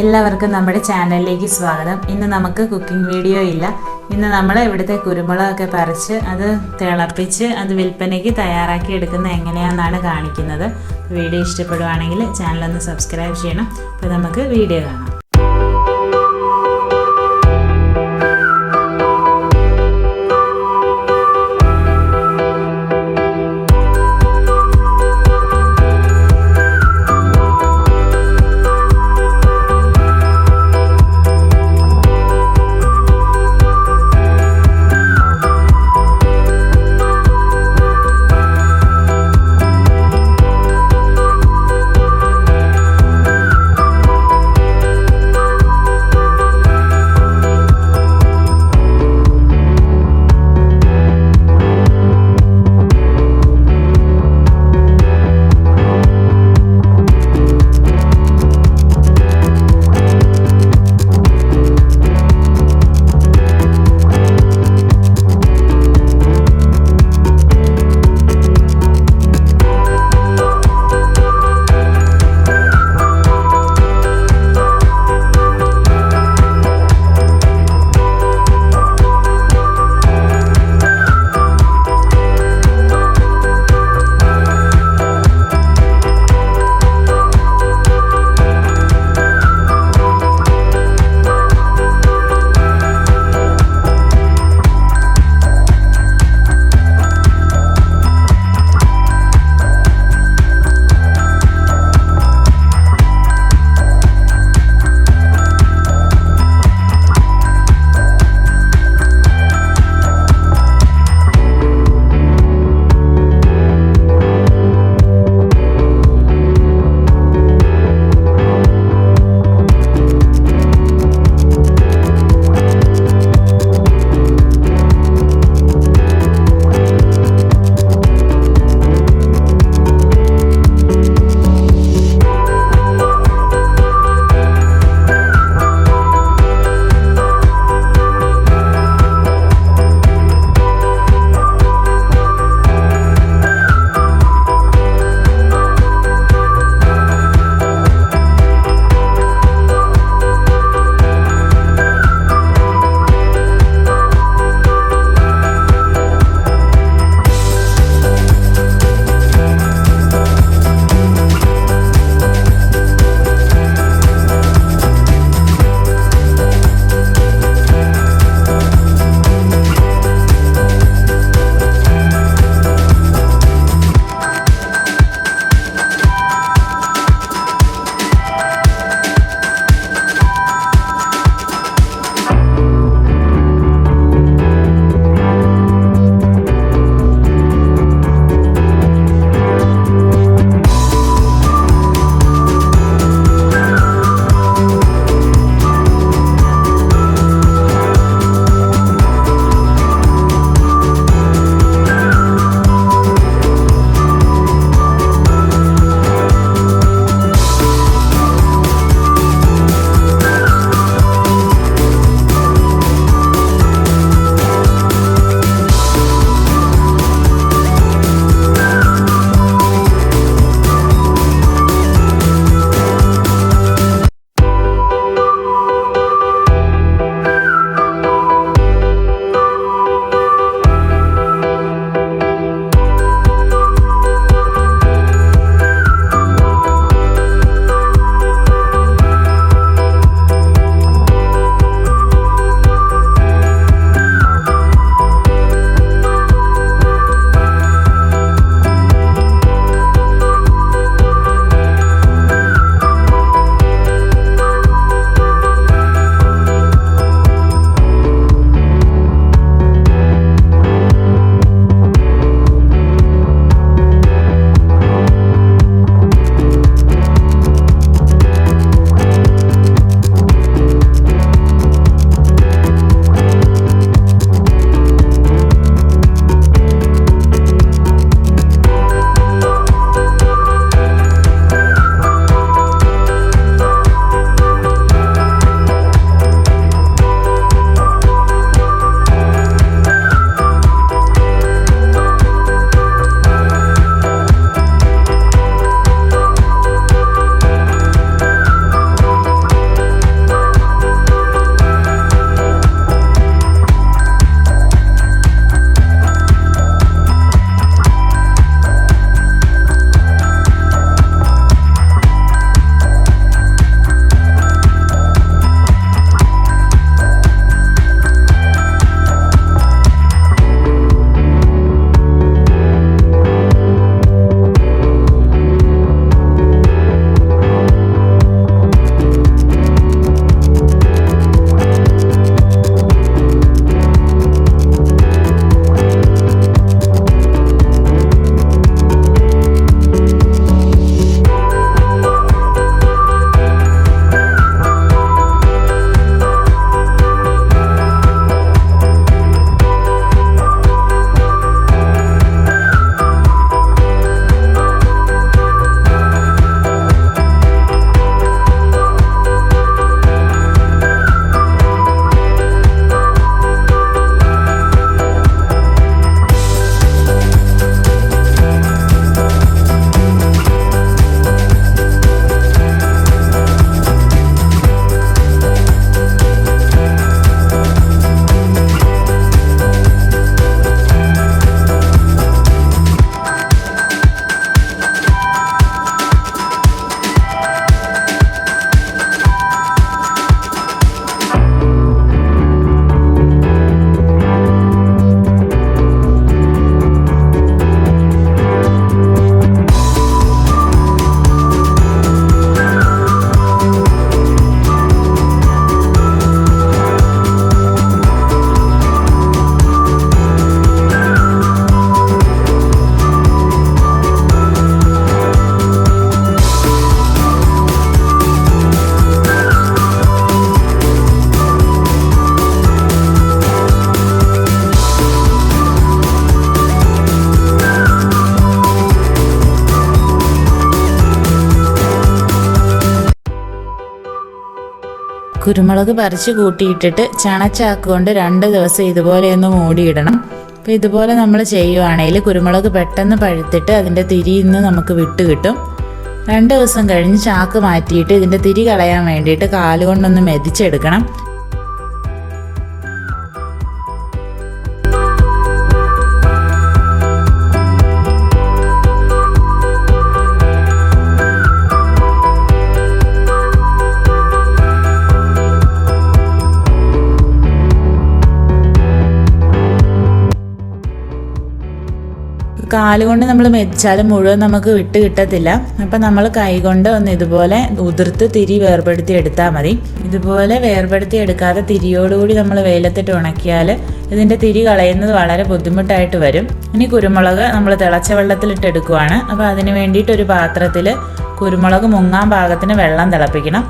എല്ലാവർക്കും നമ്മുടെ ചാനലിലേക്ക് സ്വാഗതം. ഇന്ന് നമുക്ക് കുക്കിംഗ് വീഡിയോ ഇല്ല. ഇന്ന് നമ്മൾ ഇവിടുത്തെ കുരുമുളകൊക്കെ പറിച്ച് അത് തിളപ്പിച്ച് അത് വിൽപ്പനയ്ക്ക് തയ്യാറാക്കി എടുക്കുന്ന എങ്ങനെയാണെന്നാണ് കാണിക്കുന്നത്. വീഡിയോ ഇഷ്ടപ്പെടുവാണെങ്കിൽ ചാനലൊന്ന് സബ്സ്ക്രൈബ് ചെയ്യണം. അപ്പോൾ നമുക്ക് വീഡിയോ കാണാം. കുരുമുളക് പറിച്ച് കൂട്ടിയിട്ടിട്ട് ചണച്ചാക്കുകൊണ്ട് 2 ദിവസം ഇതുപോലെ ഒന്ന് മൂടിയിടണം. അപ്പോൾ ഇതുപോലെ നമ്മൾ ചെയ്യുവാണെങ്കിൽ കുരുമുളക് പെട്ടെന്ന് പഴുത്തിട്ട് അതിൻ്റെ തിരിയിൽ നിന്ന് നമുക്ക് വിട്ട് കിട്ടും. 2 ദിവസം കഴിഞ്ഞ് ചാക്ക് മാറ്റിയിട്ട് ഇതിൻ്റെ തിരി കളയാൻ വേണ്ടിയിട്ട് കാലുകൊണ്ടൊന്ന് മെതിച്ചെടുക്കണം. കാലുകൊണ്ട് നമ്മൾ മെതിച്ചാലും മുഴുവൻ നമുക്ക് വിട്ട് കിട്ടത്തില്ല. അപ്പം നമ്മൾ കൈകൊണ്ട് ഒന്ന് ഇതുപോലെ ഉതിർത്ത് തിരി വേർപെടുത്തി എടുത്താൽ മതി. ഇതുപോലെ വേർപെടുത്തി എടുക്കാതെ തിരിയോടുകൂടി നമ്മൾ വെയിലത്തിട്ട് ഉണക്കിയാൽ ഇതിൻ്റെ തിരി കളയുന്നത് വളരെ ബുദ്ധിമുട്ടായിട്ട് വരും. ഇനി കുരുമുളക് നമ്മൾ തിളച്ച വെള്ളത്തിലിട്ട് എടുക്കുവാണ്. അപ്പോൾ അതിന് വേണ്ടിയിട്ട് ഒരു പാത്രത്തിൽ കുരുമുളക് മുങ്ങാൻ പാകത്തിന് വെള്ളം തിളപ്പിക്കണം.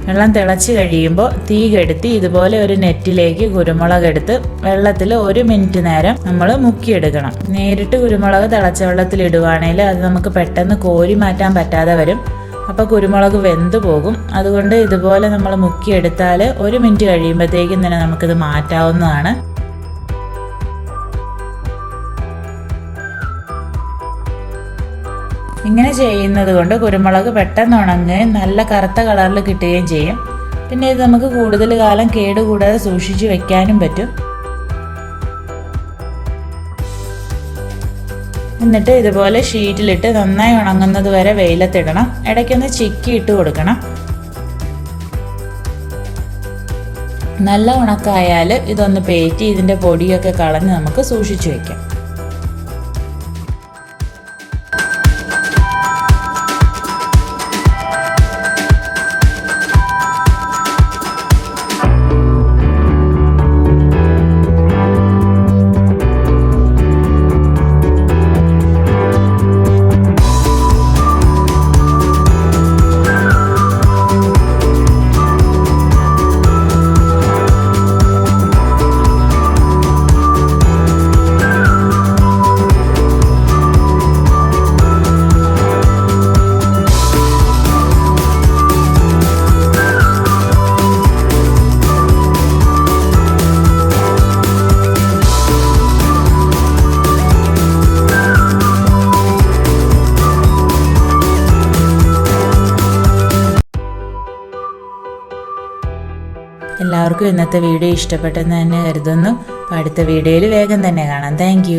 വെള്ളം തിളച്ച് കഴിയുമ്പോൾ തീ കെടുത്തി ഇതുപോലെ ഒരു നെറ്റിലേക്ക് കുരുമുളക് എടുത്ത് വെള്ളത്തിൽ 1 മിനിറ്റ് നേരം നമ്മൾ മുക്കിയെടുക്കണം. നേരിട്ട് കുരുമുളക് തിളച്ച വെള്ളത്തിൽ ഇടുവാണെങ്കിൽ അത് നമുക്ക് പെട്ടെന്ന് കോരി മാറ്റാൻ പറ്റാതെ വരും. അപ്പോൾ കുരുമുളക് വെന്ത് പോകും. അതുകൊണ്ട് ഇതുപോലെ നമ്മൾ മുക്കിയെടുത്താൽ 1 മിനിറ്റ് കഴിയുമ്പോഴത്തേക്കും തന്നെ നമുക്കിത് മാറ്റാവുന്നതാണ്. ഇങ്ങനെ ചെയ്യുന്നത് കൊണ്ട് കുരുമുളക് പെട്ടെന്ന് ഉണങ്ങുകയും നല്ല കറുത്ത കളറിൽ കിട്ടുകയും ചെയ്യും. പിന്നെ ഇത് നമുക്ക് കൂടുതൽ കാലം കേടുകൂടാതെ സൂക്ഷിച്ച് വെക്കാനും പറ്റും. എന്നിട്ട് ഇതുപോലെ ഷീറ്റിലിട്ട് നന്നായി ഉണങ്ങുന്നത് വരെ വെയിലത്തിടണം. ഇടയ്ക്കൊന്ന് ചിക്കി ഇട്ട് കൊടുക്കണം. നല്ല ഉണക്കായാൽ ഇതൊന്ന് പേറ്റി ഇതിൻ്റെ പൊടിയൊക്കെ കളഞ്ഞ് നമുക്ക് സൂക്ഷിച്ചു വയ്ക്കാം. എല്ലാവർക്കും ഇന്നത്തെ വീഡിയോ ഇഷ്ടപ്പെട്ടെന്ന് തന്നെ കരുതുന്നു. അപ്പോൾ അടുത്ത വീഡിയോയിൽ വേഗം തന്നെ കാണാം. താങ്ക്